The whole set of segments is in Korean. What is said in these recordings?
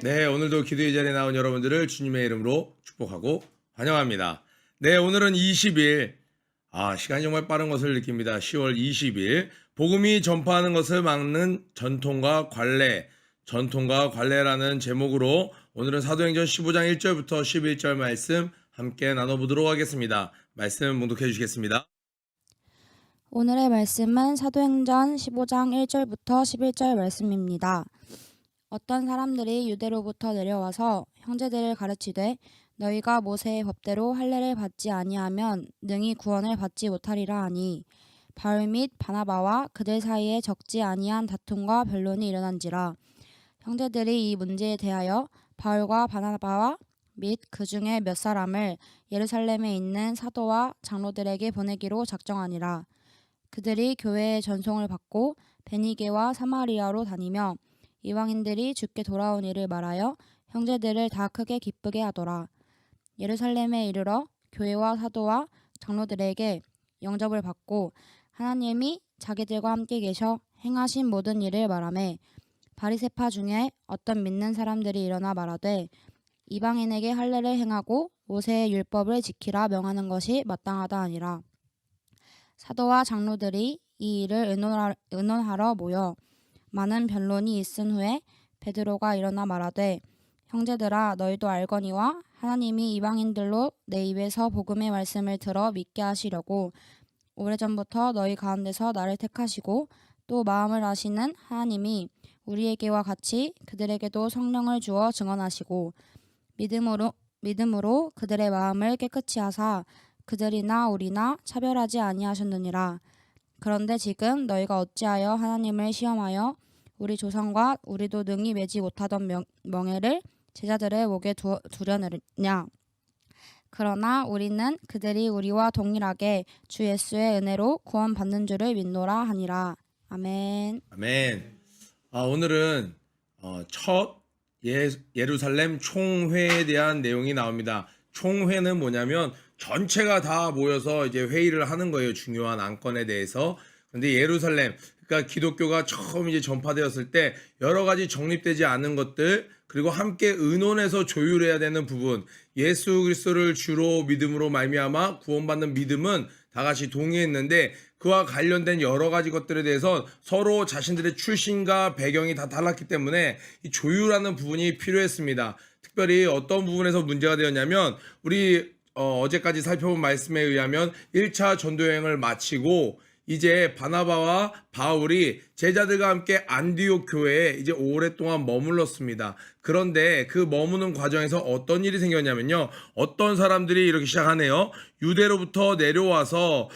네, 오늘도 기도의 자리에 나온 여러분들을 주님의 이름으로 축복하고 환영합니다. 네, 오늘은 20일. 시간이 정말 빠른 것을 느낍니다. 10월 20일. 복음이 전파하는 것을 막는 전통과 관례라는 제목으로 오늘은 사도행전 15장 1절부터 11절 말씀 함께 나눠보도록 하겠습니다. 말씀 묵독해 주시겠습니다. 오늘의 말씀은 사도행전 15장 1절부터 11절 말씀입니다. 어떤 사람들이 유대로부터 내려와서 형제들을 가르치되 너희가 모세의 법대로 할례를 받지 아니하면 능히 구원을 받지 못하리라 하니 바울 및 바나바와 그들 사이에 적지 아니한 다툼과 변론이 일어난지라. 형제들이 이 문제에 대하여 바울과 바나바와 및 그 중에 몇 사람을 예루살렘에 있는 사도와 장로들에게 보내기로 작정하니라. 그들이 교회의 전송을 받고 베니게와 사마리아로 다니며 이방인들이 주께 돌아온 일을 말하여 형제들을 다 크게 기쁘게 하더라. 예루살렘에 이르러 교회와 사도와 장로들에게 영접을 받고 하나님이 자기들과 함께 계셔 행하신 모든 일을 말하매 바리새파 중에 어떤 믿는 사람들이 일어나 말하되 이방인에게 할례를 행하고 모세의 율법을 지키라 명하는 것이 마땅하다 하니라. 사도와 장로들이 이 일을 의논하러 모여 많은 변론이 있은 후에 베드로가 일어나 말하되 형제들아 너희도 알거니와 하나님이 이방인들로 내 입에서 복음의 말씀을 들어 믿게 하시려고 오래전부터 너희 가운데서 나를 택하시고 또 마음을 아시는 하나님이 우리에게와 같이 그들에게도 성령을 주어 증언하시고 믿음으로 그들의 마음을 깨끗이 하사 그들이나 우리나 차별하지 아니하셨느니라. 그런데 지금 너희가 어찌하여 하나님을 시험하여 우리 조상과 우리도 능히 매지 못하던 멍에를 제자들의 목에 두려느냐. 그러나 우리는 그들이 우리와 동일하게 주 예수의 은혜로 구원받는 줄을 믿노라 하니라. 아멘. 아멘. 오늘은 첫 예루살렘 총회에 대한 내용이 나옵니다. 총회는 뭐냐면 전체가 다 모여서 이제 회의를 하는 거예요. 중요한 안건에 대해서. 근데 예루살렘, 그러니까 기독교가 처음 이제 전파되었을 때 여러 가지 정립되지 않은 것들, 그리고 함께 의논해서 조율해야 되는 부분, 예수 그리스도를 주로 믿음으로 말미암아 구원받는 믿음은 다 같이 동의했는데 그와 관련된 여러 가지 것들에 대해서 서로 자신들의 출신과 배경이 다 달랐기 때문에 이 조율하는 부분이 필요했습니다. 특별히 어떤 부분에서 문제가 되었냐면 우리 어제까지 살펴본 말씀에 의하면 1차 전도여행을 마치고 이제 바나바와 바울이 제자들과 함께 안디옥 교회에 이제 오랫동안 머물렀습니다. 그런데 그 머무는 과정에서 어떤 일이 생겼냐면요. 어떤 사람들이 이렇게 시작하네요. 유대로부터 내려와서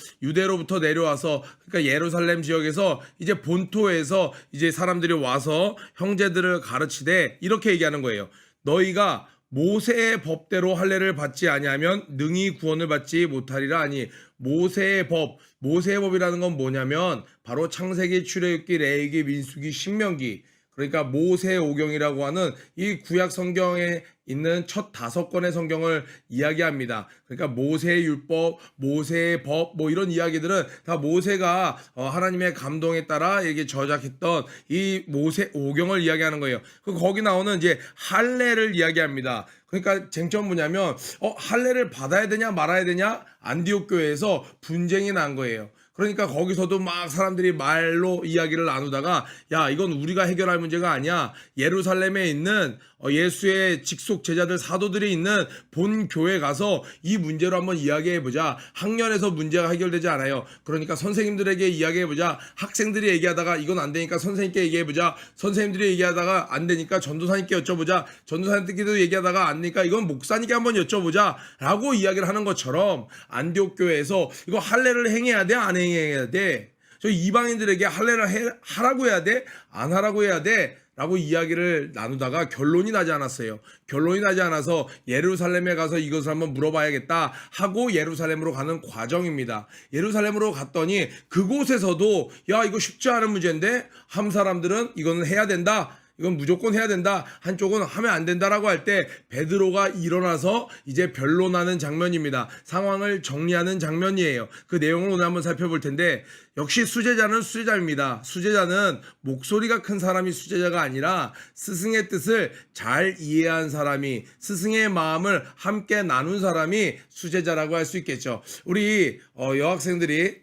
그러니까 예루살렘 지역에서 이제 본토에서 이제 사람들이 와서 형제들을 가르치되 이렇게 얘기하는 거예요. 너희가 모세의 법대로 할례를 받지 아니하면 능히 구원을 받지 못하리라 하니 모세의 법이라는 건 뭐냐면 바로 창세기, 출애굽기, 레위기, 민수기, 신명기, 그러니까 모세오경이라고 하는 이 구약 성경에 있는 첫 5권의 성경을 이야기합니다. 그러니까 모세의 율법, 모세의 법, 이런 이야기들은 다 모세가 하나님의 감동에 따라 이게 저작했던 이 모세오경을 이야기하는 거예요. 거기 나오는 이제 할례를 이야기합니다. 그러니까 쟁점 뭐냐면 할례를 받아야 되냐 말아야 되냐 안디옥 교회에서 분쟁이 난 거예요. 그러니까 거기서도 막 사람들이 말로 이야기를 나누다가 야 이건 우리가 해결할 문제가 아니야. 예루살렘에 있는 예수의 직속 제자들 사도들이 있는 본 교회 가서 이 문제로 한번 이야기해보자. 학년에서 문제가 해결되지 않아요. 그러니까 선생님들에게 이야기해보자. 학생들이 얘기하다가 이건 안 되니까 선생님께 얘기해보자. 선생님들이 얘기하다가 안 되니까 전도사님께 여쭤보자. 전도사님들께도 얘기하다가 안 되니까 이건 목사님께 한번 여쭤보자 라고 이야기를 하는 것처럼 안디옥 교회에서 이거 할례를 행해야 돼 안 행해야 돼? 저 이방인들에게 할례를 하라고 해야 돼? 안 하라고 해야 돼? 라고 이야기를 나누다가 결론이 나지 않았어요. 결론이 나지 않아서 예루살렘에 가서 이것을 한번 물어봐야겠다 하고 예루살렘으로 가는 과정입니다. 예루살렘으로 갔더니 그곳에서도 야 이거 쉽지 않은 문제인데 한 사람들은 이거는 해야 된다. 이건 무조건 해야 된다. 한쪽은 하면 안 된다라고 할 때 베드로가 일어나서 이제 변론하는 장면입니다. 상황을 정리하는 장면이에요. 그 내용을 오늘 한번 살펴볼 텐데 역시 수제자는 수제자입니다. 수제자는 목소리가 큰 사람이 수제자가 아니라 스승의 뜻을 잘 이해한 사람이, 스승의 마음을 함께 나눈 사람이 수제자라고 할 수 있겠죠. 우리 여학생들이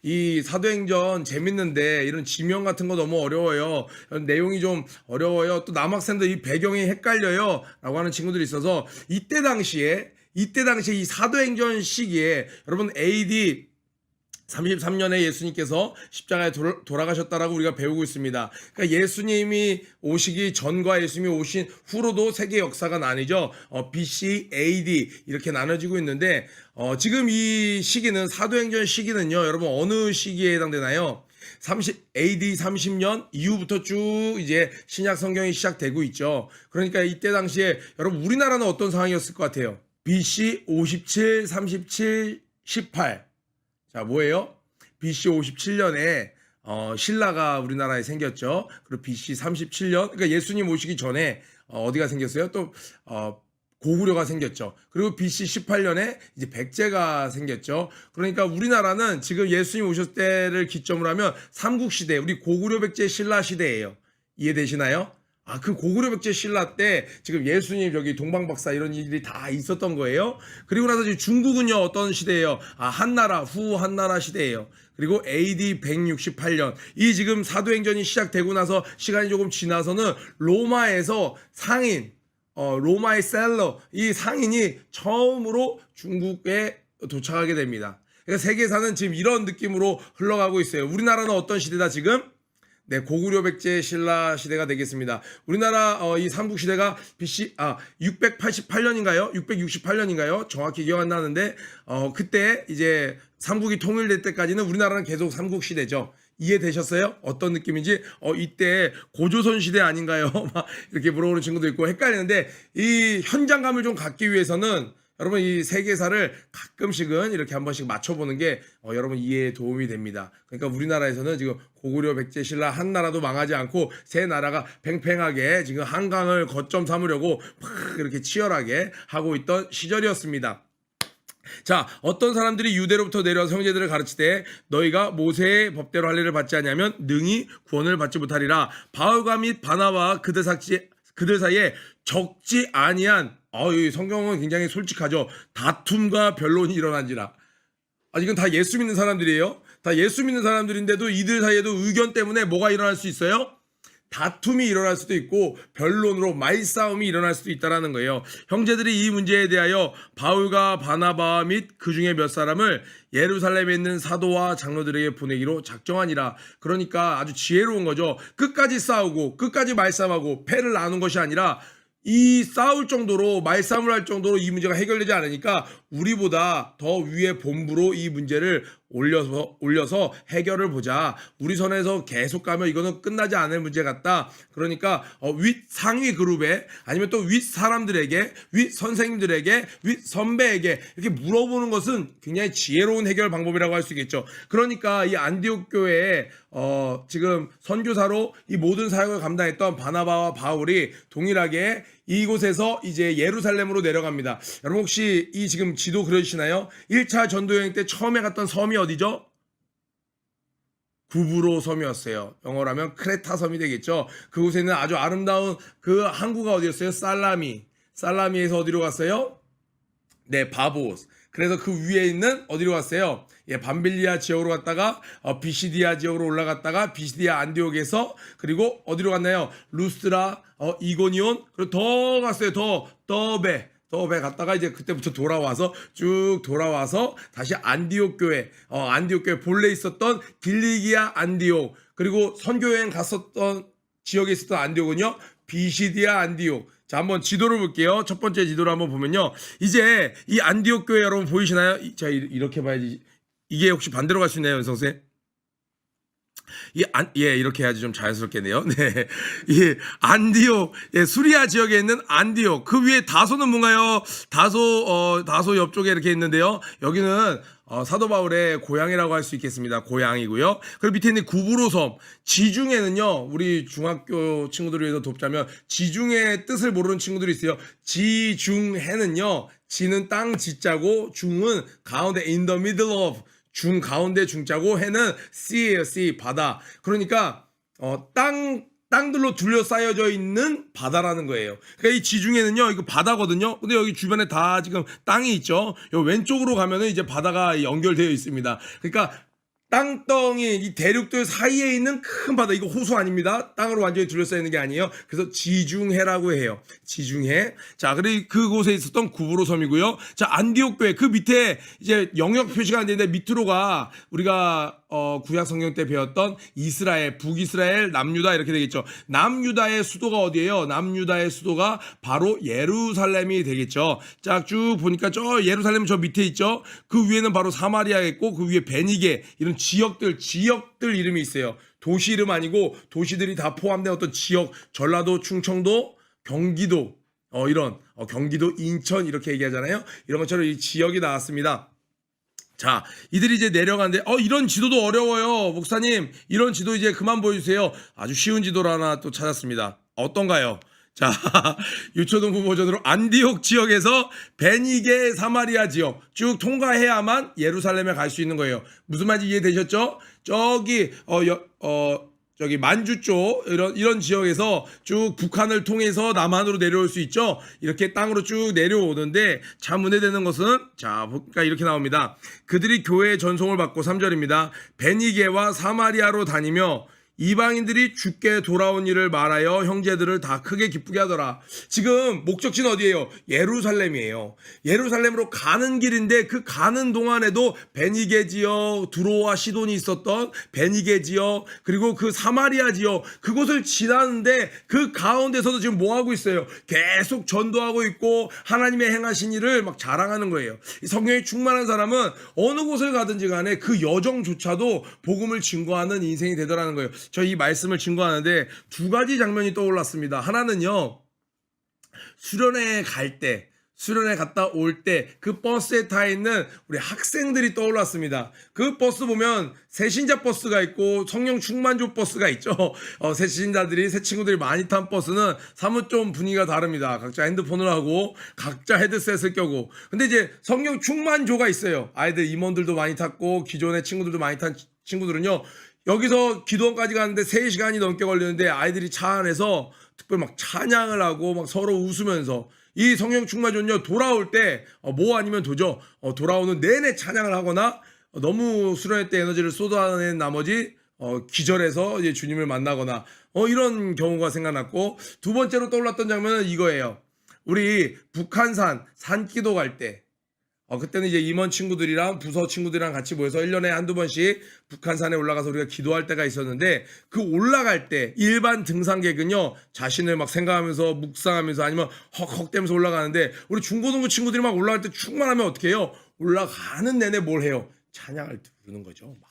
이 사도행전 재밌는데 이런 지명 같은 거 너무 어려워요. 내용이 좀 어려워요. 또 남학생들 이 배경이 헷갈려요. 라고 하는 친구들이 있어서 이때 당시에 이 사도행전 시기에 여러분 AD 33년에 예수님께서 십자가에 돌아가셨다라고 우리가 배우고 있습니다. 그러니까 예수님이 오시기 전과 예수님이 오신 후로도 세계 역사가 나뉘죠. BC, AD 이렇게 나눠지고 있는데 지금 이 시기는 사도행전 시기는요. 여러분 어느 시기에 해당되나요? AD 30년 이후부터 쭉 이제 신약 성경이 시작되고 있죠. 그러니까 이때 당시에 여러분 우리나라는 어떤 상황이었을 것 같아요? BC 57, 37, 18. 자, 뭐예요? BC 57년에 신라가 우리나라에 생겼죠. 그리고 BC 37년, 그러니까 예수님 오시기 전에 어디가 생겼어요? 또 고구려가 생겼죠. 그리고 BC 18년에 이제 백제가 생겼죠. 그러니까 우리나라는 지금 예수님 오셨을 때를 기점으로 하면 삼국시대, 우리 고구려 백제 신라 시대예요. 이해되시나요? 그 고구려 백제 신라 때 지금 예수님 저기 동방박사 이런 일이 다 있었던 거예요. 그리고 나서 지금 중국은요 어떤 시대예요? 한나라 후 한나라 시대예요. 그리고 AD 168년 이 지금 사도행전이 시작되고 나서 시간이 조금 지나서는 로마에서 상인 로마의 셀러 이 상인이 처음으로 중국에 도착하게 됩니다. 그러니까 세계사는 지금 이런 느낌으로 흘러가고 있어요. 우리나라는 어떤 시대다 지금? 네, 고구려 백제 신라 시대가 되겠습니다. 우리나라 이 삼국 시대가 BC 688년인가요? 668년인가요? 정확히 기억 안 나는데 그때 이제 삼국이 통일될 때까지는 우리나라는 계속 삼국 시대죠. 이해되셨어요? 어떤 느낌인지? 이때 고조선 시대 아닌가요? 막 이렇게 물어보는 친구도 있고 헷갈리는데 이 현장감을 좀 갖기 위해서는 여러분 이 세계사를 가끔씩은 이렇게 한 번씩 맞춰보는 게 여러분 이해에 도움이 됩니다. 그러니까 우리나라에서는 지금 고구려 백제 신라 한 나라도 망하지 않고 세 나라가 팽팽하게 지금 한강을 거점 삼으려고 막 이렇게 치열하게 하고 있던 시절이었습니다. 자, 어떤 사람들이 유대로부터 내려와서 형제들을 가르치되 너희가 모세의 법대로 할 일을 받지 않으면 능히 구원을 받지 못하리라. 바울과 및 바나바와 그들 사이에 적지 아니한 이 성경은 굉장히 솔직하죠. 다툼과 변론이 일어난지라. 이건 다 예수 믿는 사람들이에요. 다 예수 믿는 사람들인데도 이들 사이에도 의견 때문에 뭐가 일어날 수 있어요? 다툼이 일어날 수도 있고 변론으로 말싸움이 일어날 수도 있다는 거예요. 형제들이 이 문제에 대하여 바울과 바나바 및 그 중에 몇 사람을 예루살렘에 있는 사도와 장로들에게 보내기로 작정하니라. 그러니까 아주 지혜로운 거죠. 끝까지 싸우고 끝까지 말싸움하고 패를 나눈 것이 아니라 이 싸울 정도로 말싸움을 할 정도로 이 문제가 해결되지 않으니까 우리보다 더 위에 본부로 이 문제를 올려서 해결을 보자. 우리 선에서 계속 가면 이거는 끝나지 않을 문제 같다. 그러니까 윗 상위 그룹에 아니면 또 윗 사람들에게 윗 선생님들에게 윗 선배에게 이렇게 물어보는 것은 굉장히 지혜로운 해결 방법이라고 할 수 있겠죠. 그러니까 이 안디옥 교회에 지금 선교사로 이 모든 사역을 감당했던 바나바와 바울이 동일하게 이곳에서 이제 예루살렘으로 내려갑니다. 여러분 혹시 이 지금 지도 그려주시나요? 1차 전도여행 때 처음에 갔던 섬이 어디죠? 구브로 섬이었어요. 영어로 하면 크레타 섬이 되겠죠. 그곳에 있는 아주 아름다운 그 항구가 어디였어요? 살라미에서 어디로 갔어요? 네, 바보스. 그래서 그 위에 있는 어디로 갔어요? 밤빌리아 지역으로 갔다가 비시디아 지역으로 올라갔다가 비시디아 안디옥에서 그리고 어디로 갔나요? 루스트라, 이고니온 그리고 더 갔어요. 더베 갔다가 이제 그때부터 쭉 돌아와서 다시 안디옥 교회 본래 있었던 길리기아 안디옥 그리고 선교여행 갔었던 지역에 있었던 안디옥은요 비시디아 안디옥. 자, 한번 지도를 볼게요. 첫 번째 지도를 한번 보면요. 이제 이 안디옥 교회 여러분 보이시나요? 자, 이렇게 봐야지. 이게 혹시 반대로 갈 수 있나요, 연성쌤? 이렇게 해야지 좀 자연스럽겠네요. 네. 이 안디옥, 수리아 지역에 있는 안디옥. 그 위에 다소는 뭔가요? 다소 옆쪽에 이렇게 있는데요. 여기는 사도 바울의 고향이라고 할 수 있겠습니다. 고향이고요. 그리고 밑에 있는 구브로섬. 지중해는요, 우리 중학교 친구들을 위해서 돕자면, 지중해의 뜻을 모르는 친구들이 있어요. 지중해는요, 지는 땅 지자고, 중은 가운데 in the middle of, 중 가운데 중자고 해는 C예요. C 바다. 그러니까 땅들로 둘러싸여져 있는 바다라는 거예요. 그러니까 이 지중해는요, 이거 바다거든요. 근데 여기 주변에 다 지금 땅이 있죠. 요 왼쪽으로 가면은 이제 바다가 연결되어 있습니다. 그러니까 땅덩이 이 대륙들 사이에 있는 큰 바다, 이거 호수 아닙니다. 땅으로 완전히 둘러싸여 있는 게 아니에요. 그래서 지중해라고 해요. 지중해. 자, 그리고 그곳에 있었던 구브로 섬이고요. 자, 안디옥 교회 그 밑에 이제 영역 표시가 안 되는데 밑으로가 우리가 구약 성경 때 배웠던 이스라엘, 북이스라엘, 남유다 이렇게 되겠죠. 남유다의 수도가 어디예요? 남유다의 수도가 바로 예루살렘이 되겠죠. 자, 쭉 보니까 저 예루살렘 저 밑에 있죠. 그 위에는 바로 사마리아가 있고 그 위에 베니게 이런 지역들 이름이 있어요. 도시 이름 아니고 도시들이 다 포함된 어떤 지역, 전라도, 충청도, 경기도 이런 경기도, 인천 이렇게 얘기하잖아요. 이런 것처럼 이 지역이 나왔습니다. 자, 이들이 이제 내려가는데 이런 지도도 어려워요. 목사님, 이런 지도 이제 그만 보여주세요. 아주 쉬운 지도를 하나 또 찾았습니다. 어떤가요? 자, 유초등부 버전으로 안디옥 지역에서 베니게 사마리아 지역 쭉 통과해야만 예루살렘에 갈 수 있는 거예요. 무슨 말인지 이해되셨죠? 저기 만주 쪽 이런 지역에서 쭉 북한을 통해서 남한으로 내려올 수 있죠. 이렇게 땅으로 쭉 내려오는데 참 은혜되는 것은 자, 그러니까 이렇게 나옵니다. 그들이 교회의 전송을 받고 3절입니다. 베니게와 사마리아로 다니며 이방인들이 주께 돌아온 일을 말하여 형제들을 다 크게 기쁘게 하더라. 지금 목적지는 어디예요? 예루살렘이에요. 예루살렘으로 가는 길인데 그 가는 동안에도 베니게 지역, 두로와 시돈이 있었던 베니게 지역, 그리고 그 사마리아 지역, 그곳을 지나는데 그 가운데서도 지금 뭐 하고 있어요? 계속 전도하고 있고 하나님의 행하신 일을 막 자랑하는 거예요. 이 성령이 충만한 사람은 어느 곳을 가든지 간에 그 여정조차도 복음을 증거하는 인생이 되더라는 거예요. 저 이 말씀을 증거하는데 두 가지 장면이 떠올랐습니다. 하나는요, 수련회 갔다 올 때 그 버스에 타 있는 우리 학생들이 떠올랐습니다. 그 버스 보면 새신자 버스가 있고 성령 충만조 버스가 있죠. 새 친구들이 많이 탄 버스는 사뭇 좀 분위기가 다릅니다. 각자 핸드폰을 하고 각자 헤드셋을 껴고. 근데 이제 성령 충만조가 있어요. 아이들 임원들도 많이 탔고 기존의 친구들도 많이 탄 친구들은요, 여기서 기도원까지 가는데 3시간이 넘게 걸리는데 아이들이 차 안에서 특별히 막 찬양을 하고 막 서로 웃으면서 이 성령 충만전요, 돌아올 때 뭐 아니면 도죠. 돌아오는 내내 찬양을 하거나 너무 수련회 때 에너지를 쏟아낸 나머지 기절해서 이제 주님을 만나거나 이런 경우가 생각났고, 두 번째로 떠올랐던 장면은 이거예요. 우리 북한산 산기도 갈 때 그때는 이제 임원 친구들이랑 부서 친구들이랑 같이 모여서 1년에 한두 번씩 북한산에 올라가서 우리가 기도할 때가 있었는데, 그 올라갈 때 일반 등산객은요, 자신을 막 생각하면서 묵상하면서 아니면 헉헉대면서 올라가는데, 우리 중고등부 친구들이 막 올라갈 때 충만하면 어떻게 해요? 올라가는 내내 뭘 해요? 찬양을 부르는 거죠. 막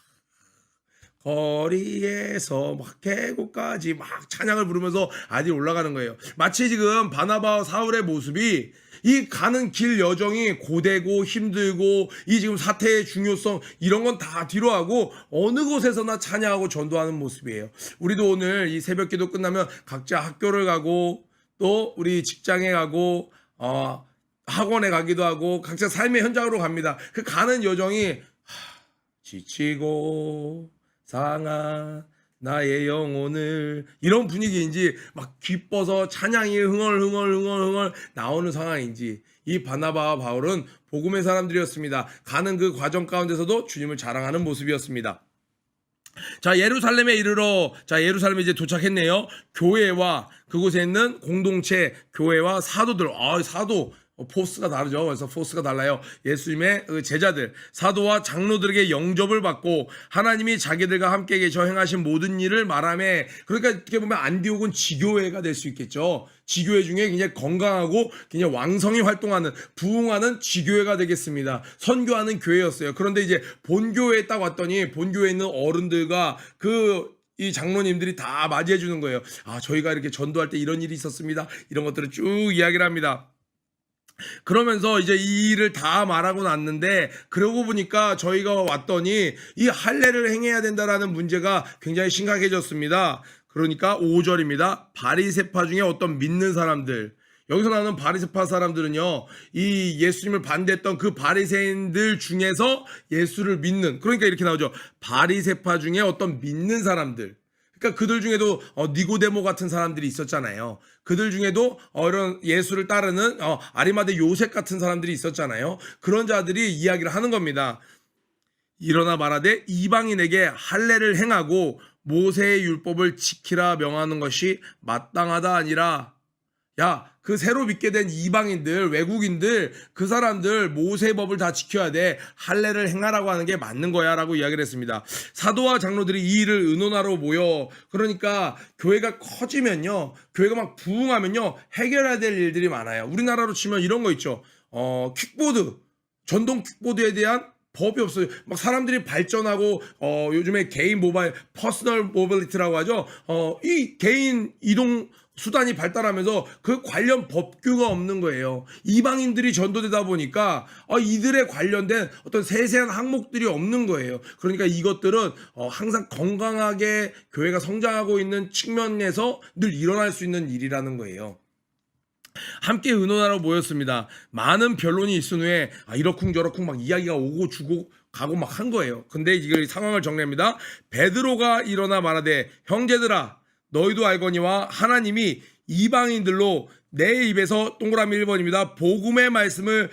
거리에서 막 계곡까지 막 찬양을 부르면서 아이들이 올라가는 거예요. 마치 지금 바나바와 사울의 모습이 이 가는 길 여정이 고되고 힘들고 이 지금 사태의 중요성 이런 건 다 뒤로 하고 어느 곳에서나 찬양하고 전도하는 모습이에요. 우리도 오늘 이 새벽 기도 끝나면 각자 학교를 가고 또 우리 직장에 가고 학원에 가기도 하고 각자 삶의 현장으로 갑니다. 그 가는 여정이 지치고 상한 나의 영혼을 이런 분위기인지 막 기뻐서 찬양이 흥얼 나오는 상황인지, 이 바나바와 바울은 복음의 사람들이었습니다. 가는 그 과정 가운데서도 주님을 자랑하는 모습이었습니다. 자, 예루살렘에 예루살렘에 이제 도착했네요. 교회와 그곳에 있는 공동체, 교회와 사도들, 사도 포스가 다르죠. 그래서 포스가 달라요. 예수님의 제자들, 사도와 장로들에게 영접을 받고 하나님이 자기들과 함께 계셔 행하신 모든 일을 말하며, 그러니까 어떻게 보면 안디옥은 지교회가 될 수 있겠죠. 지교회 중에 굉장히 건강하고 굉장히 왕성히 활동하는, 부흥하는 지교회가 되겠습니다. 선교하는 교회였어요. 그런데 이제 본교회에 딱 왔더니 본교회에 있는 어른들과 이 장로님들이 다 맞이해 주는 거예요. 저희가 이렇게 전도할 때 이런 일이 있었습니다. 이런 것들을 쭉 이야기를 합니다. 그러면서 이제 이 일을 다 말하고 났는데, 그러고 보니까 저희가 왔더니 이 할례를 행해야 된다라는 문제가 굉장히 심각해졌습니다. 그러니까 5절입니다. 바리새파 중에 어떤 믿는 사람들, 여기서 나오는 바리새파 사람들은요, 이 예수님을 반대했던 그 바리새인들 중에서 예수를 믿는, 그러니까 이렇게 나오죠. 바리새파 중에 어떤 믿는 사람들, 그러니까 그들 중에도 니고데모 같은 사람들이 있었잖아요. 그들 중에도 이런 예수를 따르는 아리마대 요셉 같은 사람들이 있었잖아요. 그런 자들이 이야기를 하는 겁니다. 일어나 말하되 이방인에게 할례를 행하고 모세의 율법을 지키라 명하는 것이 마땅하다 아니라. 야, 그 새로 믿게 된 이방인들, 외국인들, 그 사람들 모세의 법을 다 지켜야 돼. 할례를 행하라고 하는 게 맞는 거야 라고 이야기를 했습니다. 사도와 장로들이 이 일을 의논하러 모여, 그러니까 교회가 커지면요, 교회가 막 부흥하면요, 해결해야 될 일들이 많아요. 우리나라로 치면 이런 거 있죠. 킥보드, 전동 킥보드에 대한 법이 없어요. 막 사람들이 발전하고 요즘에 개인 모바일, 퍼스널 모빌리티라고 하죠. 이 개인 이동 수단이 발달하면서 그 관련 법규가 없는 거예요. 이방인들이 전도되다 보니까 이들에 관련된 어떤 세세한 항목들이 없는 거예요. 그러니까 이것들은 항상 건강하게 교회가 성장하고 있는 측면에서 늘 일어날 수 있는 일이라는 거예요. 함께 의논하러 모였습니다. 많은 변론이 있은 후에 이러쿵저러쿵 막 이야기가 오고 주고 가고 막 한 거예요. 근데 이걸 상황을 정리합니다. 베드로가 일어나 말하되 형제들아 너희도 알거니와 하나님이 이방인들로 내 입에서 동그라미 1번입니다. 복음의 말씀을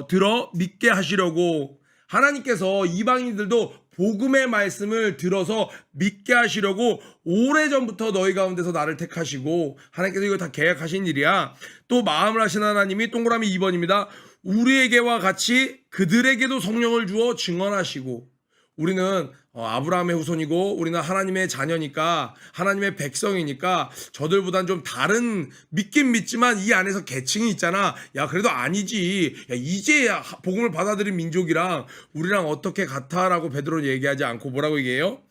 들어 믿게 하시려고, 하나님께서 이방인들도 복음의 말씀을 들어서 믿게 하시려고 오래전부터 너희 가운데서 나를 택하시고, 하나님께서 이거 다 계획하신 일이야. 또 마음을 하신 하나님이 동그라미 2번입니다. 우리에게와 같이 그들에게도 성령을 주어 증언하시고, 우리는 아브라함의 후손이고 우리는 하나님의 자녀니까, 하나님의 백성이니까 저들보단 좀 다른, 믿긴 믿지만 이 안에서 계층이 있잖아. 야, 그래도 아니지. 야, 이제 복음을 받아들인 민족이랑 우리랑 어떻게 같아라고 베드로는 얘기하지 않고 뭐라고 얘기해요?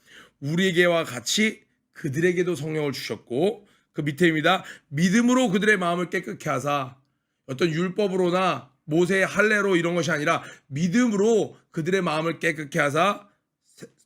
우리에게와 같이 그들에게도 성령을 주셨고, 그 밑에입니다. 믿음으로 그들의 마음을 깨끗게 하사, 어떤 율법으로나 모세의 할례로 이런 것이 아니라 믿음으로 그들의 마음을 깨끗게 하사,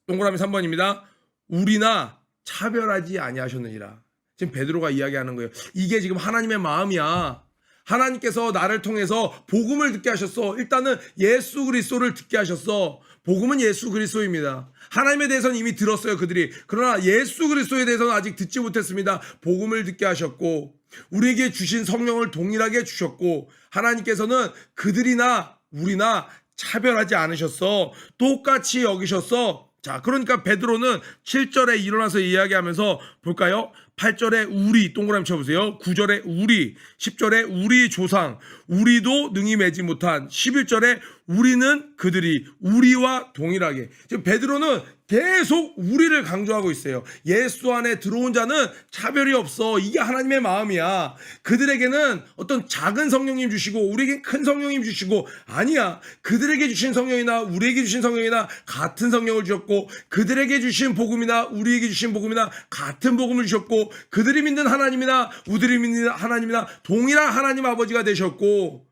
동그라미 3번입니다. 우리나 차별하지 아니하셨느니라. 지금 베드로가 이야기하는 거예요. 이게 지금 하나님의 마음이야. 하나님께서 나를 통해서 복음을 듣게 하셨어. 일단은 예수 그리스도를 듣게 하셨어. 복음은 예수 그리스도입니다. 하나님에 대해서는 이미 들었어요, 그들이. 그러나 예수 그리스도에 대해서는 아직 듣지 못했습니다. 복음을 듣게 하셨고, 우리에게 주신 성령을 동일하게 주셨고, 하나님께서는 그들이나 우리나 차별하지 않으셨어. 똑같이 여기셨어. 자, 그러니까 베드로는 7절에 일어나서 이야기하면서 볼까요? 8절에 우리, 동그라미 쳐보세요. 9절에 우리, 10절에 우리 조상, 우리도 능히 매지 못한, 11절에 우리는 그들이, 우리와 동일하게. 지금 베드로는 계속 우리를 강조하고 있어요. 예수 안에 들어온 자는 차별이 없어. 이게 하나님의 마음이야. 그들에게는 어떤 작은 성령님 주시고 우리에게 큰 성령님 주시고, 아니야. 그들에게 주신 성령이나 우리에게 주신 성령이나 같은 성령을 주셨고, 그들에게 주신 복음이나 우리에게 주신 복음이나 같은 복음을 주셨고, 그들이 믿는 하나님이나 우리들이 믿는 하나님이나 동일한 하나님 아버지가 되셨고,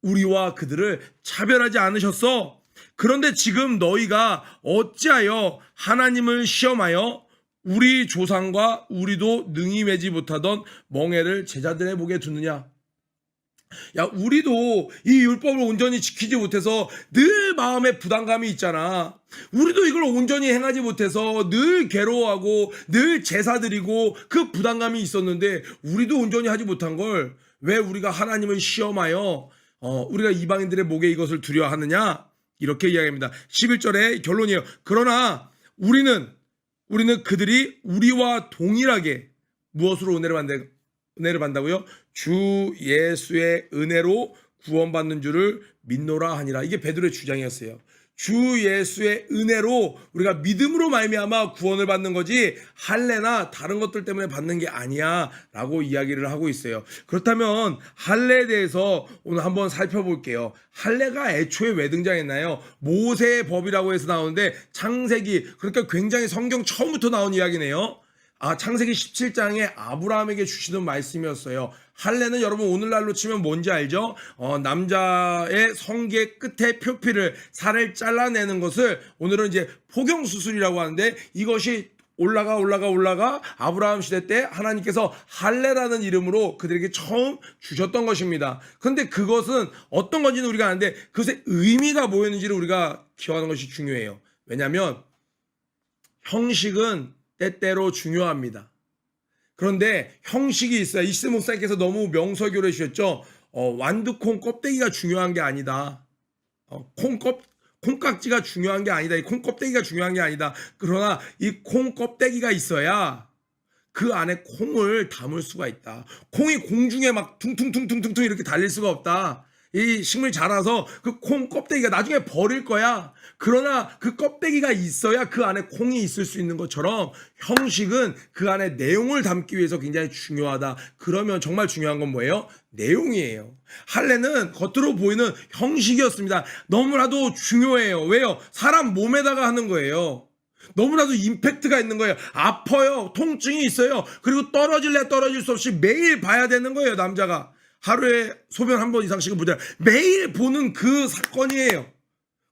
우리와 그들을 차별하지 않으셨어. 그런데 지금 너희가 어찌하여 하나님을 시험하여 우리 조상과 우리도 능히 매지 못하던 멍에를 제자들의 목에 두느냐? 야, 우리도 이 율법을 온전히 지키지 못해서 늘 마음에 부담감이 있잖아. 우리도 이걸 온전히 행하지 못해서 늘 괴로워하고 늘 제사 드리고 그 부담감이 있었는데, 우리도 온전히 하지 못한 걸 왜 우리가 하나님을 시험하여 우리가 이방인들의 목에 이것을 두려워하느냐? 이렇게 이야기합니다. 11절의 결론이에요. 그러나 우리는 그들이 우리와 동일하게 무엇으로 은혜를 받는다고요? 주 예수의 은혜로 구원받는 줄을 믿노라 하니라. 이게 베드로의 주장이었어요. 주 예수의 은혜로 우리가 믿음으로 말미암아 구원을 받는 거지 할례나 다른 것들 때문에 받는 게 아니야 라고 이야기를 하고 있어요. 그렇다면 할례에 대해서 오늘 한번 살펴볼게요. 할례가 애초에 왜 등장했나요? 모세의 법이라고 해서 나오는데, 창세기, 그러니까 굉장히 성경 처음부터 나온 이야기네요. 창세기 17장에 아브라함에게 주시는 말씀이었어요. 할례는 여러분 오늘날로 치면 뭔지 알죠? 남자의 성기의 끝에 표피를, 살을 잘라내는 것을 오늘은 이제 포경수술이라고 하는데, 이것이 올라가 아브라함 시대 때 하나님께서 할례라는 이름으로 그들에게 처음 주셨던 것입니다. 그런데 그것은 어떤 건지는 우리가 아는데 그것의 의미가 뭐였는지를 우리가 기억하는 것이 중요해요. 왜냐하면 형식은 때때로 중요합니다. 그런데 형식이 있어요. 이시스 목사님께서 너무 명설교를 해주셨죠. 완두콩 껍데기가 중요한 게 아니다. 콩깍지가 중요한 게 아니다. 이 콩 껍데기가 중요한 게 아니다. 그러나 이 콩 껍데기가 있어야 그 안에 콩을 담을 수가 있다. 콩이 공중에 막 퉁퉁퉁퉁퉁 이렇게 달릴 수가 없다. 이 식물이 자라서 그 콩 껍데기가 나중에 버릴 거야. 그러나 그 껍데기가 있어야 그 안에 콩이 있을 수 있는 것처럼 형식은 그 안에 내용을 담기 위해서 굉장히 중요하다. 그러면 정말 중요한 건 뭐예요? 내용이에요. 할례는 겉으로 보이는 형식이었습니다. 너무나도 중요해요. 왜요? 사람 몸에다가 하는 거예요. 너무나도 임팩트가 있는 거예요. 아파요. 통증이 있어요. 그리고 떨어질래 떨어질 수 없이 매일 봐야 되는 거예요. 남자가. 하루에 소변 한 번 이상씩은 보자. 매일 보는 그 사건이에요.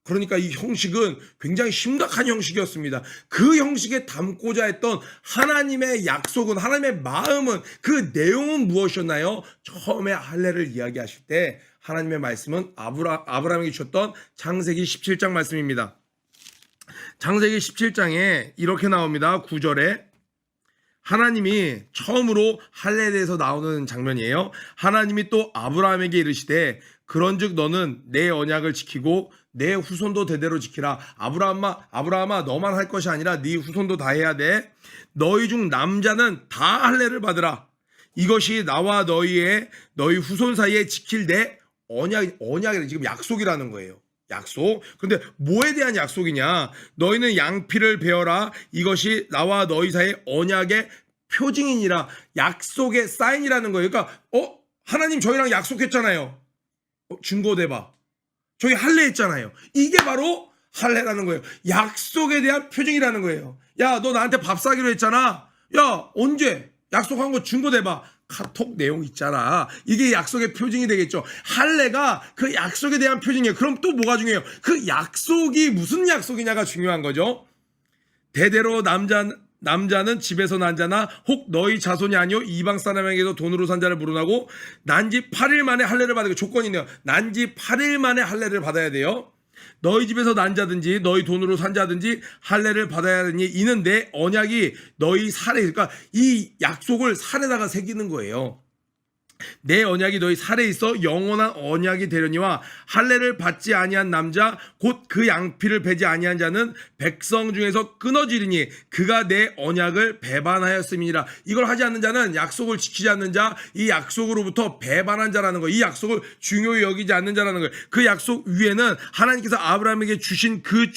그러니까 이 형식은 굉장히 심각한 형식이었습니다. 그 형식에 담고자 했던 하나님의 약속은, 하나님의 마음은, 그 내용은 무엇이었나요? 처음에 할례를 이야기하실 때 하나님의 말씀은 아브라함에게 주셨던 창세기 17장 말씀입니다. 창세기 17장에 이렇게 나옵니다. 9절에 하나님이 처음으로 할례에 대해서 나오는 장면이에요. 하나님이 또 아브라함에게 이르시되 그런즉 너는 내 언약을 지키고 내 후손도 대대로 지키라. 아브라함아 너만 할 것이 아니라 네 후손도 다 해야 돼. 너희 중 남자는 다 할례를 받으라. 이것이 나와 너희 후손 사이에 지킬 내 언약이 지금 약속이라는 거예요. 약속. 근데 뭐에 대한 약속이냐? 너희는 양피를 베어라. 이것이 나와 너희 사이의 언약의 표징이니라. 약속의 사인이라는 거예요. 그러니까 하나님 저희랑 약속했잖아요. 증거 대봐. 저희 할례했잖아요. 이게 바로 할례라는 거예요. 약속에 대한 표징이라는 거예요. 야, 너 나한테 밥 사기로 했잖아. 야, 언제? 약속한 거 증거 대봐. 카톡 내용 있잖아. 이게 약속의 표징이 되겠죠. 할례가 그 약속에 대한 표징이에요. 그럼 또 뭐가 중요해요? 그 약속이 무슨 약속이냐가 중요한 거죠. 대대로 남자는 집에서 난 자나 혹 너희 자손이 아니요 이방 사람에게도 돈으로 산 자를 물어나고 난지 8일 만에 할례를 받으게 조건이 있네요. 난지 8일 만에 할례를 받아야 돼요. 너희 집에서 난 자든지 너희 돈으로 산 자든지 할례를 받아야 하니 이는 내 언약이 너희 살에, 그러니까 이 약속을 살에다가 새기는 거예요. 내 언약이 너희 살에 있어 영원한 언약이 되려니와 할례를 받지 아니한 남자 곧 그 양피를 베지 아니한 자는 백성 중에서 끊어지리니 그가 내 언약을 배반하였음이니라. 이걸 하지 않는 자는 약속을 지키지 않는 자, 이 약속으로부터 배반한 자라는 거예요. 이 약속을 중요히 여기지 않는 자라는 거예요. 그 약속 위에는 하나님께서 아브라함에게 주신 그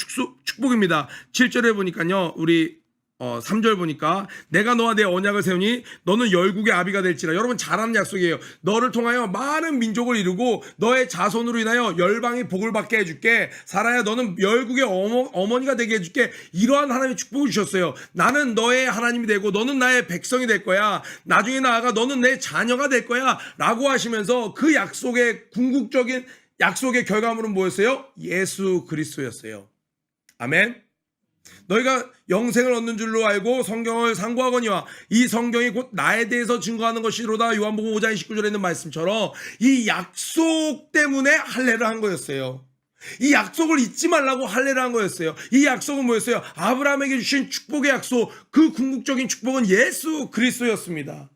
축복입니다. 7절에 보니까요, 우리 3절 보니까 내가 너와 내 언약을 세우니 너는 열국의 아비가 될지라. 여러분 잘 아는 약속이에요. 너를 통하여 많은 민족을 이루고 너의 자손으로 인하여 열방이 복을 받게 해줄게. 사라야 너는 열국의 어머니가 되게 해줄게. 이러한 하나님의 축복을 주셨어요. 나는 너의 하나님이 되고 너는 나의 백성이 될 거야. 나중에 나아가 너는 내 자녀가 될 거야 라고 하시면서 그 약속의 궁극적인 약속의 결과물은 뭐였어요? 예수 그리스도였어요. 아멘. 너희가 영생을 얻는 줄로 알고 성경을 상고하거니와 이 성경이 곧 나에 대해서 증거하는 것이로다. 요한복음 5장 29절에 있는 말씀처럼 이 약속 때문에 할례를 한 거였어요. 이 약속을 잊지 말라고 할례를 한 거였어요. 이 약속은 뭐였어요? 아브라함에게 주신 축복의 약속, 그 궁극적인 축복은 예수 그리스도였습니다.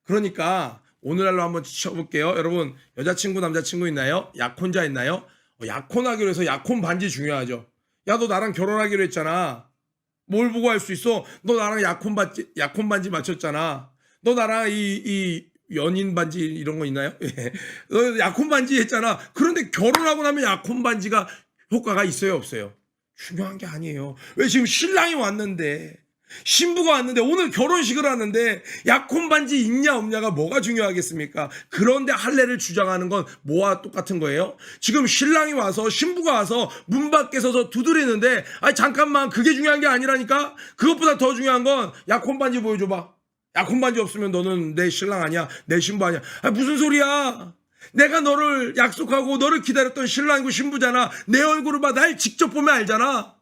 그러니까 오늘날로 한번 지켜볼게요. 여러분 여자친구 남자친구 있나요? 약혼자 있나요? 약혼하기로 해서 약혼 반지 중요하죠. 야, 너 나랑 결혼하기로 했잖아. 뭘 보고 할 수 있어? 너 나랑 약혼 반지 맞췄잖아. 너 나랑 이 연인 반지 이런 거 있나요? 너 약혼 반지 했잖아. 그런데 결혼하고 나면 약혼 반지가 효과가 있어요, 없어요? 중요한 게 아니에요. 왜 지금 신랑이 왔는데, 신부가 왔는데, 오늘 결혼식을 하는데 약혼 반지 있냐 없냐가 뭐가 중요하겠습니까? 그런데 할례를 주장하는 건 뭐와 똑같은 거예요? 지금 신랑이 와서 신부가 와서 문 밖에 서서 두드리는데 잠깐만, 그게 중요한 게 아니라니까. 그것보다 더 중요한 건 약혼 반지 보여줘봐. 약혼 반지 없으면 너는 내 신랑 아니야, 내 신부 아니야. 무슨 소리야? 내가 너를 약속하고 너를 기다렸던 신랑이고 신부잖아. 내 얼굴을 봐. 날 직접 보면 알잖아.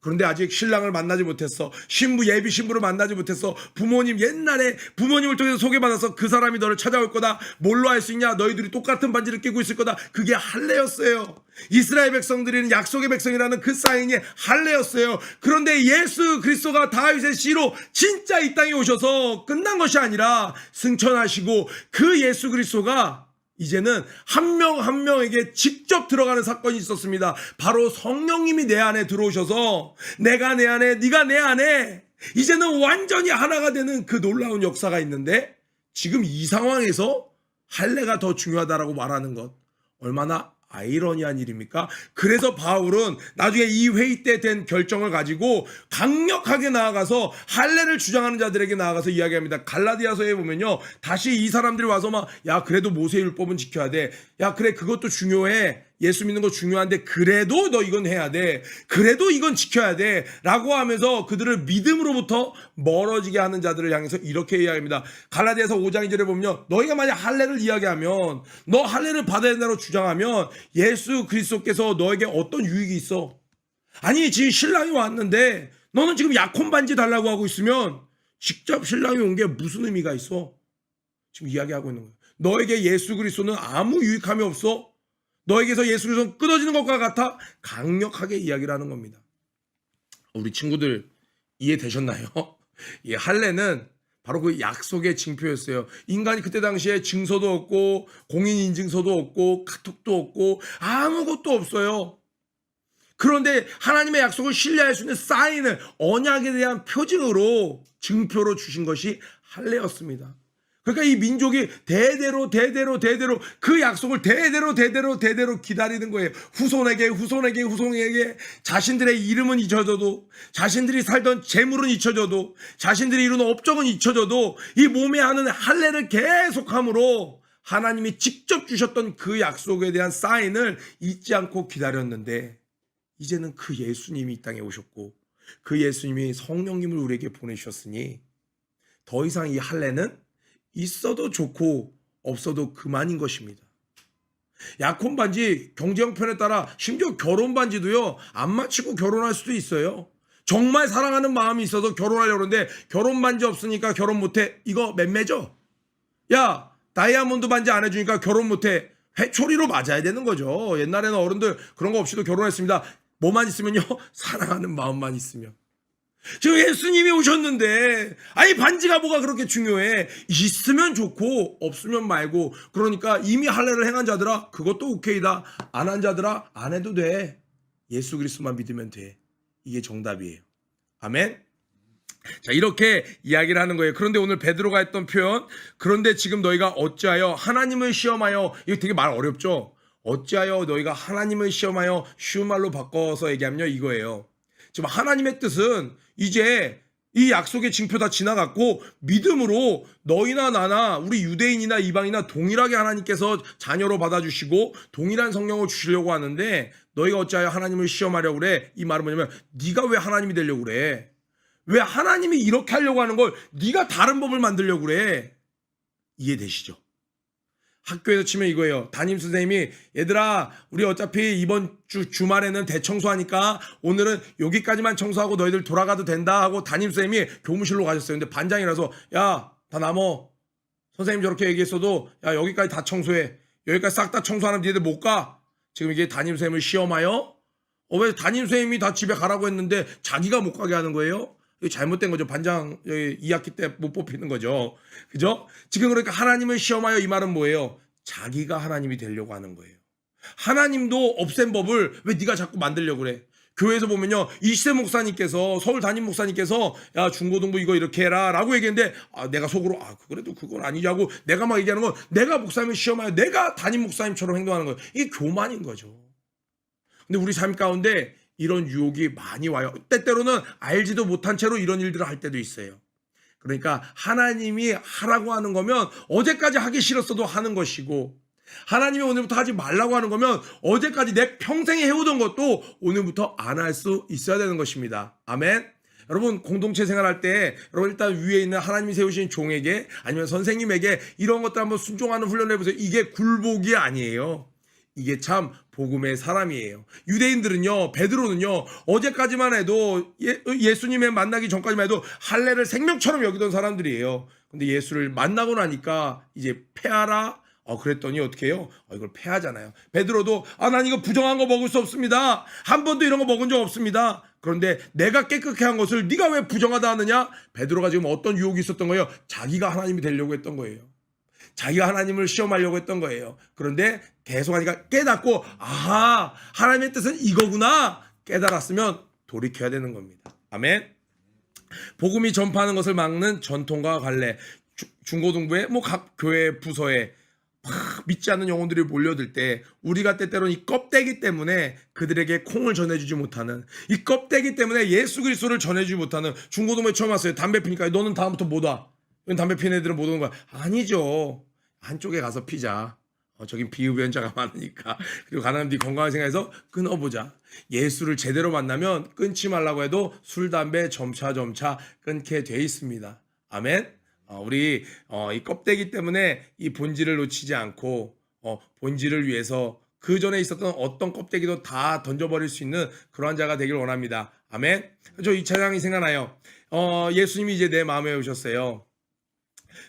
그런데 아직 신랑을 만나지 못했어. 신부, 예비 신부를 만나지 못했어. 부모님, 옛날에 부모님을 통해서 소개받아서 그 사람이 너를 찾아올 거다. 뭘로 알 수 있냐? 너희들이 똑같은 반지를 끼고 있을 거다. 그게 할례였어요. 이스라엘 백성들은 약속의 백성이라는 그 사인이 할례였어요. 그런데 예수 그리스도가 다윗의 씨로 진짜 이 땅에 오셔서 끝난 것이 아니라 승천하시고 그 예수 그리스도가 이제는 한 명 한 명에게 직접 들어가는 사건이 있었습니다. 바로 성령님이 내 안에 들어오셔서 내가 내 안에, 네가 내 안에 이제는 완전히 하나가 되는 그 놀라운 역사가 있는데, 지금 이 상황에서 할례가 더 중요하다라고 말하는 것, 얼마나 아이러니한 일입니까? 그래서 바울은 나중에 이 회의 때 된 결정을 가지고 강력하게 나아가서 할례를 주장하는 자들에게 나아가서 이야기합니다. 갈라디아서에 보면요, 다시 이 사람들이 와서 막, 야 그래도 모세율법은 지켜야 돼. 야 그래 그것도 중요해. 예수 믿는 거 중요한데 그래도 너 이건 해야 돼. 그래도 이건 지켜야 돼. 라고 하면서 그들을 믿음으로부터 멀어지게 하는 자들을 향해서 이렇게 이야기합니다. 갈라디아서 5장 2절에 보면, 너희가 만약 할례를 이야기하면, 너 할례를 받아야 된다고 주장하면 예수 그리스도께서 너에게 어떤 유익이 있어? 아니 지금 신랑이 왔는데 너는 지금 약혼 반지 달라고 하고 있으면 직접 신랑이 온 게 무슨 의미가 있어? 지금 이야기하고 있는 거예요. 너에게 예수 그리스도는 아무 유익함이 없어. 너에게서 예수 그리스도는 끊어지는 것과 같아. 강력하게 이야기를 하는 겁니다. 우리 친구들 이해되셨나요? 이 할례는 바로 그 약속의 징표였어요. 인간이 그때 당시에 증서도 없고 공인인증서도 없고 카톡도 없고 아무것도 없어요. 그런데 하나님의 약속을 신뢰할 수 있는 사인을, 언약에 대한 표징으로, 증표로 주신 것이 할례였습니다. 그러니까 이 민족이 대대로 그 약속을 대대로 기다리는 거예요. 후손에게 자신들의 이름은 잊혀져도, 자신들이 살던 재물은 잊혀져도, 자신들이 이루는 업적은 잊혀져도 이 몸에 하는 할례를 계속함으로 하나님이 직접 주셨던 그 약속에 대한 사인을 잊지 않고 기다렸는데, 이제는 그 예수님이 이 땅에 오셨고 그 예수님이 성령님을 우리에게 보내주셨으니 더 이상 이 할례는 있어도 좋고 없어도 그만인 것입니다. 약혼 반지, 경제 형편에 따라 심지어 결혼 반지도요, 안 마치고 결혼할 수도 있어요. 정말 사랑하는 마음이 있어서 결혼하려고 하는데 결혼 반지 없으니까 결혼 못해. 이거 맴매죠? 야 다이아몬드 반지 안 해주니까 결혼 못해. 회초리로 맞아야 되는 거죠. 옛날에는 어른들 그런 거 없이도 결혼했습니다. 뭐만 있으면요, 사랑하는 마음만 있으면. 지금 예수님이 오셨는데 아니 반지가 뭐가 그렇게 중요해? 있으면 좋고 없으면 말고. 그러니까 이미 할례를 행한 자들아 그것도 오케이다, 안 한 자들아 안 해도 돼. 예수 그리스도만 믿으면 돼. 이게 정답이에요. 아멘. 자, 이렇게 이야기를 하는 거예요. 그런데 오늘 베드로가 했던 표현, 그런데 지금 너희가 어찌하여 하나님을 시험하여, 이거 되게 말 어렵죠? 어찌하여 너희가 하나님을 시험하여, 쉬운 말로 바꿔서 얘기하면 이거예요. 지금 하나님의 뜻은 이제 이 약속의 징표 다 지나갔고 믿음으로 너희나 나나 우리 유대인이나 이방이나 동일하게 하나님께서 자녀로 받아주시고 동일한 성령을 주시려고 하는데, 너희가 어찌하여 하나님을 시험하려고 그래? 이 말은 뭐냐면, 네가 왜 하나님이 되려고 그래? 왜 하나님이 이렇게 하려고 하는 걸 네가 다른 법을 만들려고 그래? 이해되시죠? 학교에서 치면 이거예요. 담임 선생님이, 얘들아 우리 어차피 이번 주말에는 대청소하니까 오늘은 여기까지만 청소하고 너희들 돌아가도 된다 하고 담임 선생님이 교무실로 가셨어요. 근데 반장이라서, 야 다 남어. 선생님 저렇게 얘기했어도 야 여기까지 다 청소해. 여기까지 싹 다 청소하면 니들 못 가. 지금 이게 담임 선생님을 시험하여? 왜 담임 선생님이 다 집에 가라고 했는데 자기가 못 가게 하는 거예요? 이거 잘못된 거죠. 반장 2학기 때 못 뽑히는 거죠. 그죠? 지금 그러니까 하나님을 시험하여, 이 말은 뭐예요? 자기가 하나님이 되려고 하는 거예요. 하나님도 없앤 법을 왜 네가 자꾸 만들려고 그래? 교회에서 보면요, 이시세 목사님께서, 서울 담임 목사님께서 야 중고등부 이거 이렇게 해라 라고 얘기했는데, 내가 속으로 그래도 그건 아니냐고 내가 막 얘기하는 건, 내가 목사님을 시험하여 내가 담임 목사님처럼 행동하는 거예요. 이게 교만인 거죠. 근데 우리 삶 가운데 이런 유혹이 많이 와요. 때때로는 알지도 못한 채로 이런 일들을 할 때도 있어요. 그러니까 하나님이 하라고 하는 거면 어제까지 하기 싫었어도 하는 것이고, 하나님이 오늘부터 하지 말라고 하는 거면 어제까지 내 평생에 해오던 것도 오늘부터 안 할 수 있어야 되는 것입니다. 아멘. 여러분 공동체 생활할 때 여러분 일단 위에 있는 하나님이 세우신 종에게 아니면 선생님에게 이런 것들 한번 순종하는 훈련을 해보세요. 이게 굴복이 아니에요. 이게 참 복음의 사람이에요. 유대인들은요, 베드로는요, 어제까지만 해도 예수님의 만나기 전까지만 해도 할례를 생명처럼 여기던 사람들이에요. 근데 예수를 만나고 나니까 이제 폐하라. 그랬더니 어떻게 해요? 이걸 폐하잖아요. 베드로도 난 이거 부정한 거 먹을 수 없습니다. 한 번도 이런 거 먹은 적 없습니다. 그런데 내가 깨끗게 한 것을 네가 왜 부정하다 하느냐? 베드로가 지금 어떤 유혹이 있었던 거예요? 자기가 하나님이 되려고 했던 거예요. 자기가 하나님을 시험하려고 했던 거예요. 그런데 계속 하니까 깨닫고 하나님의 뜻은 이거구나 깨달았으면 돌이켜야 되는 겁니다. 아멘. 복음이 전파하는 것을 막는 전통과 관례, 중고등부에 각 교회 부서에 믿지 않는 영혼들이 몰려들 때 우리가 때때로는 이 껍데기 때문에 그들에게 콩을 전해주지 못하는, 이 껍데기 때문에 예수 그리스도를 전해주지 못하는, 중고등부에 처음 왔어요. 담배 피니까 너는 다음부터 못 와. 담배 피는 애들은 못 오는 거야. 아니죠. 한쪽에 가서 피자. 저긴 비흡연자가 많으니까. 그리고 가난한 네 건강을 생각해서 끊어보자. 예수를 제대로 만나면 끊지 말라고 해도 술, 담배 점차 끊게 돼 있습니다. 아멘. 우리 이 껍데기 때문에 이 본질을 놓치지 않고 본질을 위해서 그 전에 있었던 어떤 껍데기도 다 던져버릴 수 있는 그러한 자가 되길 원합니다. 아멘. 저 이 찬양이 생각나요. 예수님이 이제 내 마음에 오셨어요.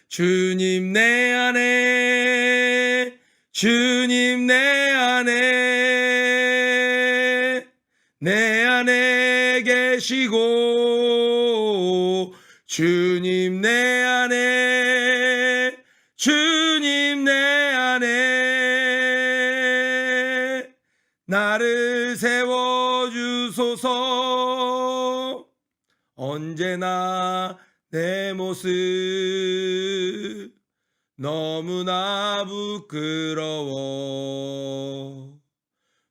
주님 내 안에, 주님 내 안에 계시고, 주님 내 안에, 주님 내 안에 나를 세워주소서. 언제나 내 모습 너무나 부끄러워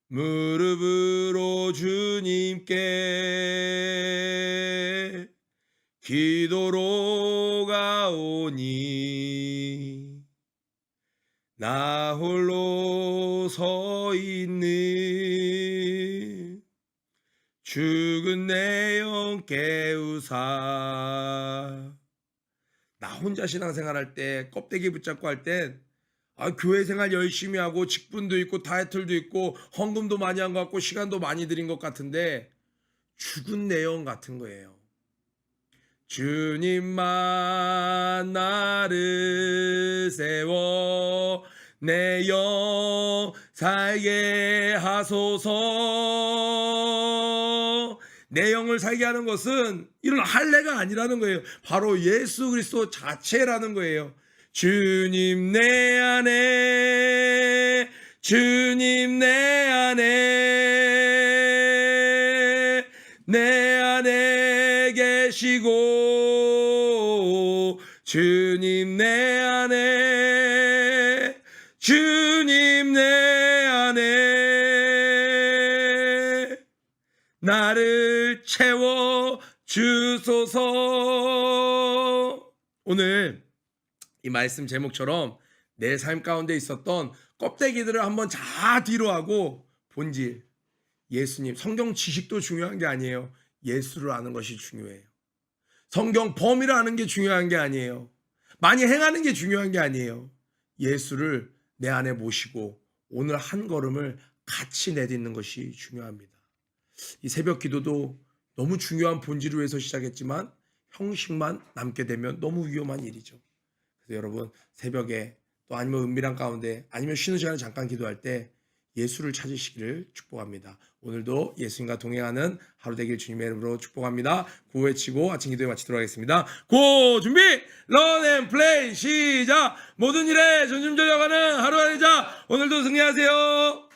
무릎으로 주님께 기도로 가오니 나 홀로 서 있는 죽은 내 영 깨우사. 나 혼자 신앙생활할 때 껍데기 붙잡고 할 땐 교회 생활 열심히 하고 직분도 있고 타이틀도 있고 헌금도 많이 한 것 같고 시간도 많이 들인 것 같은데 죽은 내 영 같은 거예요. 주님만 나를 세워 내 영 살게 하소서. 내 영을 살게 하는 것은 이런 할례가 아니라는 거예요. 바로 예수 그리스도 자체라는 거예요. 주님 내 안에, 주님 내 안에, 내 안에 계시고, 주님 내 안에, 주님 내 안에 나를 채워 주소서. 오늘 이 말씀 제목처럼 내 삶 가운데 있었던 껍데기들을 한번 다 뒤로 하고 본질, 예수님, 성경 지식도 중요한 게 아니에요. 예수를 아는 것이 중요해요. 성경 범위를 아는 게 중요한 게 아니에요. 많이 행하는 게 중요한 게 아니에요. 예수를 내 안에 모시고 오늘 한 걸음을 같이 내딛는 것이 중요합니다. 이 새벽 기도도 너무 중요한 본질을 위해서 시작했지만 형식만 남게 되면 너무 위험한 일이죠. 그래서 여러분 새벽에 또 아니면 은밀한 가운데 아니면 쉬는 시간에 잠깐 기도할 때 예수를 찾으시기를 축복합니다. 오늘도 예수님과 동행하는 하루 되길 주님의 이름으로 축복합니다. 구호 외치고 아침 기도에 마치도록 하겠습니다. 고 준비 런 앤 플레이 시작. 모든 일에 전심전력하는 하루가 되자. 오늘도 승리하세요.